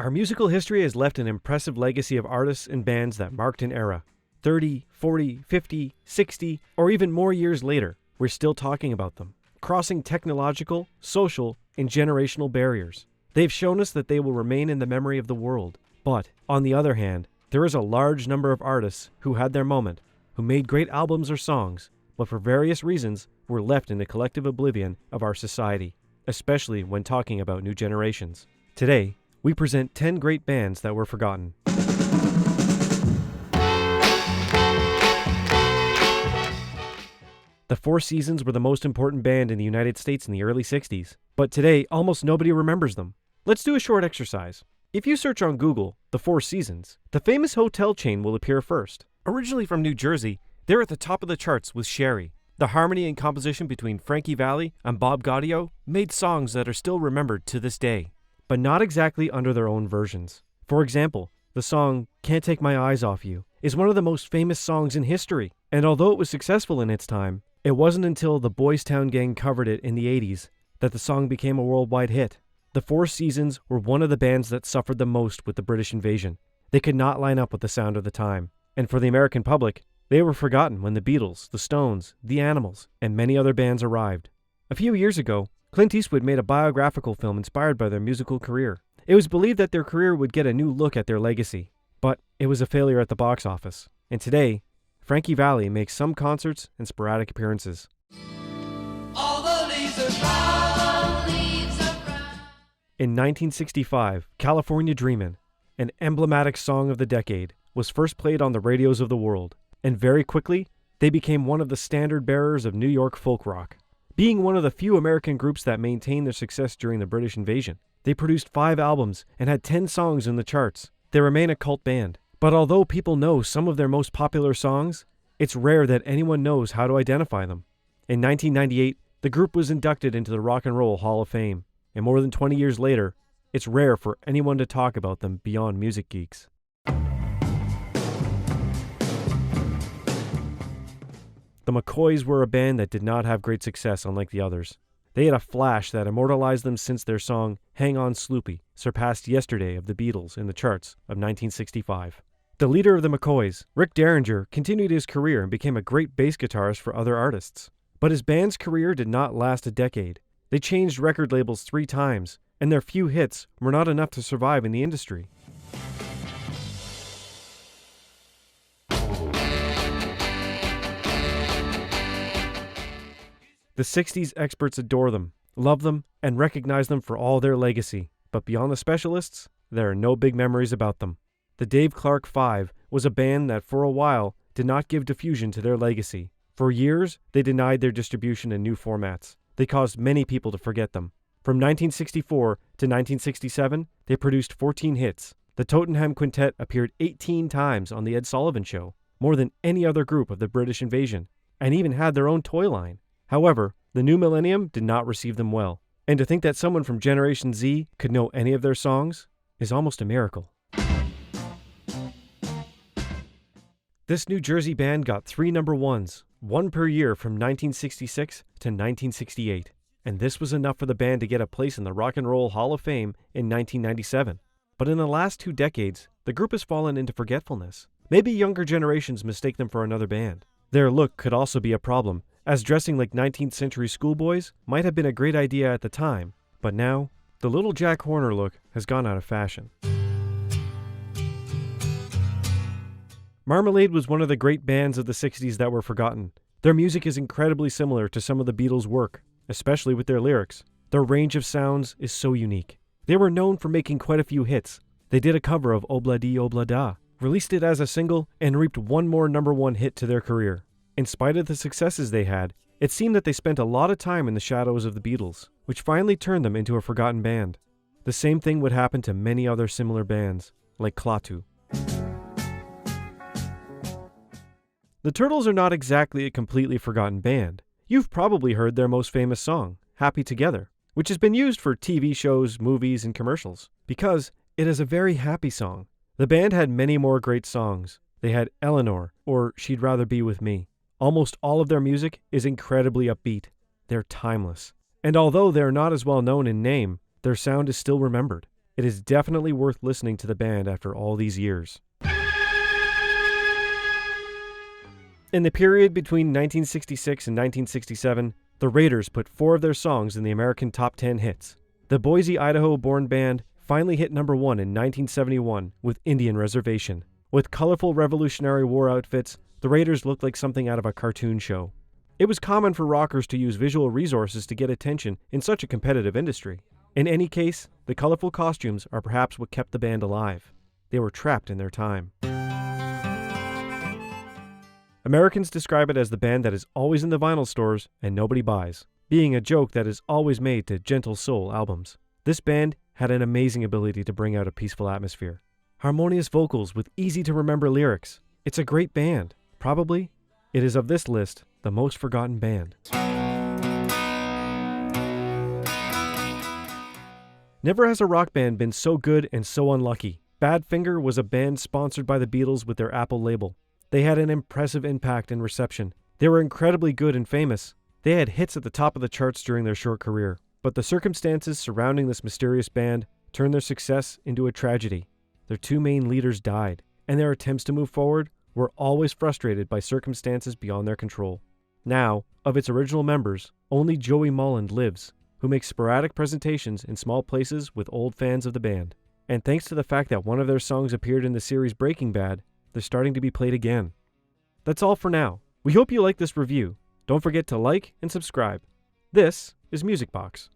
Our musical history has left an impressive legacy of artists and bands that marked an era. 30, 40, 50, 60, or even more years later, we're still talking about them, crossing technological, social, and generational barriers. They've shown us that they will remain in the memory of the world. But, on the other hand, there is a large number of artists who had their moment, who made great albums or songs, but for various reasons were left in the collective oblivion of our society, especially when talking about new generations. Today, we present 10 great bands that were forgotten. The Four Seasons were the most important band in the United States in the early 60s, but today almost nobody remembers them. Let's do a short exercise. If you search on Google, The Four Seasons, the famous hotel chain will appear first. Originally from New Jersey, they're at the top of the charts with Sherry. The harmony and composition between Frankie Valli and Bob Gaudio made songs that are still remembered to this day, but not exactly under their own versions. For example, the song Can't Take My Eyes Off You is one of the most famous songs in history, and although it was successful in its time, it wasn't until the Boys Town Gang covered it in the 80s that the song became a worldwide hit. The Four Seasons were one of the bands that suffered the most with the British invasion. They could not line up with the sound of the time, and for the American public, they were forgotten when the Beatles, the Stones, the Animals, and many other bands arrived. A few years ago, Clint Eastwood made a biographical film inspired by their musical career. It was believed that their career would get a new look at their legacy, but it was a failure at the box office. And today, Frankie Valli makes some concerts and sporadic appearances. All the leaves are brown, leaves are brown. In 1965, California Dreamin', an emblematic song of the decade, was first played on the radios of the world, and very quickly, they became one of the standard bearers of New York folk rock. Being one of the few American groups that maintained their success during the British invasion, they produced 5 albums and had 10 songs in the charts. They remain a cult band, but although people know some of their most popular songs, it's rare that anyone knows how to identify them. In 1998, the group was inducted into the Rock and Roll Hall of Fame, and more than 20 years later, it's rare for anyone to talk about them beyond music geeks. The MCCOYS were a band that did not have great success unlike the others. They had a flash that immortalized them since their song Hang On Sloopy surpassed Yesterday of the Beatles in the charts of 1965. The leader of the MCCOYS, Rick Derringer, continued his career and became a great bass guitarist for other artists. But his band's career did not last a decade. They changed record labels 3 times, and their few hits were not enough to survive in the industry. The 60s experts adore them, love them, and recognize them for all their legacy. But beyond the specialists, there are no big memories about them. The Dave Clark 5 was a band that for a while did not give diffusion to their legacy. For years, they denied their distribution in new formats. They caused many people to forget them. From 1964 to 1967, they produced 14 hits. The Tottenham Quintet appeared 18 times on The Ed Sullivan Show, more than any other group of the British invasion, and even had their own toy line. However, the new millennium did not receive them well, and to think that someone from Generation Z could know any of their songs is almost a miracle. This New Jersey band got 3 number ones, 1 per year from 1966 to 1968, and this was enough for the band to get a place in the Rock and Roll Hall of Fame in 1997. But in the last 2 decades, the group has fallen into forgetfulness. Maybe younger generations mistake them for another band. Their look could also be a problem, as dressing like 19th century schoolboys might have been a great idea at the time, but now, the little Jack Horner look has gone out of fashion. Marmalade was one of the great bands of the 60s that were forgotten. Their music is incredibly similar to some of the Beatles' work, especially with their lyrics. Their range of sounds is so unique. They were known for making quite a few hits. They did a cover of Obla Di Obla Da, released it as a single, and reaped 1 more number 1 hit to their career. In spite of the successes they had, it seemed that they spent a lot of time in the shadows of the Beatles, which finally turned them into a forgotten band. The same thing would happen to many other similar bands, like Klaatu. The Turtles are not exactly a completely forgotten band. You've probably heard their most famous song, Happy Together, which has been used for TV shows, movies, and commercials, because it is a very happy song. The band had many more great songs. They had Eleanor, or She'd Rather Be With Me. Almost all of their music is incredibly upbeat. They're timeless. And although they're not as well known in name, their sound is still remembered. It is definitely worth listening to the band after all these years. In the period between 1966 and 1967, the Raiders put 4 of their songs in the American Top 10 hits. The Boise, Idaho-born band finally hit number 1 in 1971 with Indian Reservation. With colorful Revolutionary War outfits, the Raiders looked like something out of a cartoon show. It was common for rockers to use visual resources to get attention in such a competitive industry. In any case, the colorful costumes are perhaps what kept the band alive. They were trapped in their time. Americans describe it as the band that is always in the vinyl stores and nobody buys, being a joke that is always made to gentle soul albums. This band had an amazing ability to bring out a peaceful atmosphere. Harmonious vocals with easy-to-remember lyrics. It's a great band. Probably, it is of this list, the most forgotten band. Never has a rock band been so good and so unlucky. Badfinger was a band sponsored by the Beatles with their Apple label. They had an impressive impact and reception. They were incredibly good and famous. They had hits at the top of the charts during their short career. But the circumstances surrounding this mysterious band turned their success into a tragedy. Their 2 main leaders died, and their attempts to move forward were always frustrated by circumstances beyond their control. Now, of its original members, only Joey Molland lives, who makes sporadic presentations in small places with old fans of the band. And thanks to the fact that one of their songs appeared in the series Breaking Bad, they're starting to be played again. That's all for now. We hope you like this review. Don't forget to like and subscribe. This is Music Box.